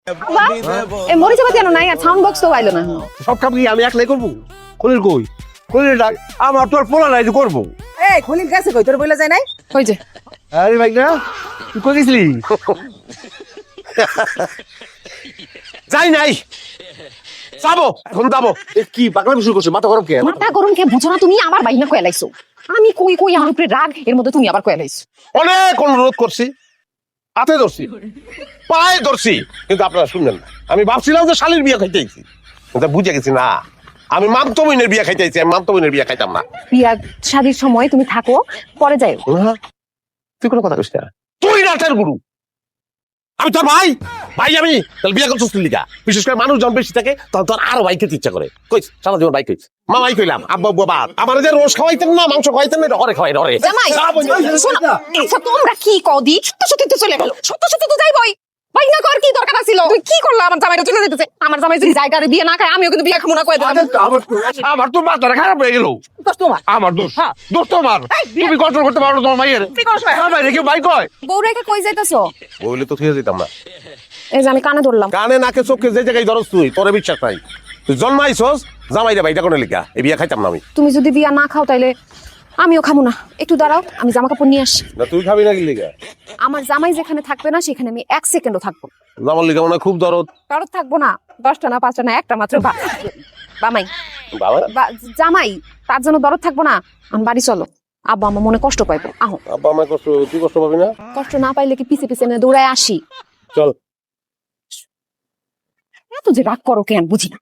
এই মরিচা বাতি আনো নাই আর সাউন্ড বক্স তো আইলো না। সব কাম কি আমি একলাই করবো? খলিল কই? খলিল ডাক, আমার তো আর পোলা নাই যে করবো। এই খলিল গেছে কই, তোর বইলা যায় নাই? ওই যে আরে ভাই না, তুই কই গেছিলি? যাই নাই, যাবো এখন যাবো। কি পাগলামি শুরু করছো? মাথা গরম কে? মাথা গরম কে বুঝো না তুমি? আমার বাইনা কয়ে লাইছো। আমি কই কই আমার উপরে রাগ, এর মধ্যে তুমি আবার কয়ে লাইছো। অনেক অনুরোধ করছি, হাতে ধরছি, পায়ে ধরছি, কিন্তু আপনারা শুনলেন না। আমি ভাবছিলাম যে শালির বিয়ে খাইতেছি, কিন্তু বুঝে গেছি না, আমি মামতো বোনের বিয়ে খাইতেছি। আমি মামতো বোনের বিয়ে খাইতাম না। বিয়া শাদীর সময় তুমি থাকো, পরে যাই। তুই কোনো কথা কইস না, তুই রাতের গুরু, আমি তোর ভাই। ভাই আমি তাহলে বিয়ে করছিস তুই লিগা। বিশেষ করে মানুষ যখন বেশি থাকে তখন তোর আরো ভাই খেতে ইচ্ছা করে। কইস সারা জীবন ভাই কইস, মামাই কইলাম, আব্বা বাবা আমার যে রোজ খাওয়াইতেন না, মাংস খাওয়াইতেন না, ঘরে খাওয়াই ঘরে। জামাই শোনো, আচ্ছা তোমরা কি কদি? সত্য সত্যি তো চলে গেল, সত্য সত্যি তো যাইবই। বাইনা কর কি দরকার ছিল? তুই কি করলা? আমার জামাইটা চলে যেতেছে। আমার জামাই যদি জায়গায় বিয়ে না খায়, আমিও কিন্তু বিয়ে খাবো না কয়ে দিলাম। আমার তো মাথাটা খারাপ হয়ে গেল। দোষ তোমার। আমার দোষ? দোষ তোমার। তুমি কন্ট্রোল করতে পারো তোমার মাইয়ের? ভাই রেখে ভাই কয় বউ রেখে কই যাইতেছো? বলে তো থিয়ে যেতাম না। এই যে আমি কানে ধরলাম। কানে নাকে চোখে যে জায়গায় ধরস তুই, তোরে বিশ্বাস নাই। তুই জন্মাইছস জামাই রে ভাইটা কোনে লিখা, এই বিয়া খাইতাম না আমি। তুমি যদি বিয়া না খাও তাইলে আমিও খাবো না। একটু দাঁড়াও, আমি জামা কাপড় নিয়ে আসি। না তুই খাবি না কি লিখা? আমার জামাই যেখানে থাকবে না সেখানে আমি 1 সেকেন্ডও থাকবো না। জামার লিখা মনে হয় খুব দরদ। কারো থাকবো না, 10টা না 5টা না, একটা মাত্র বামাই বাবা জামাই, তার জন্য দরদ থাকবো না। আমি বাড়ি চলো, আব্বা আমার মনে কষ্ট পাইবো। আহো। আব্বা আমার কষ্ট, তুই কষ্ট পাবি না? কষ্ট না পাইলে কি পিছে পিছে দৌড়ায় আসি? চল। এত যে রাগ করো কেন বুঝি না।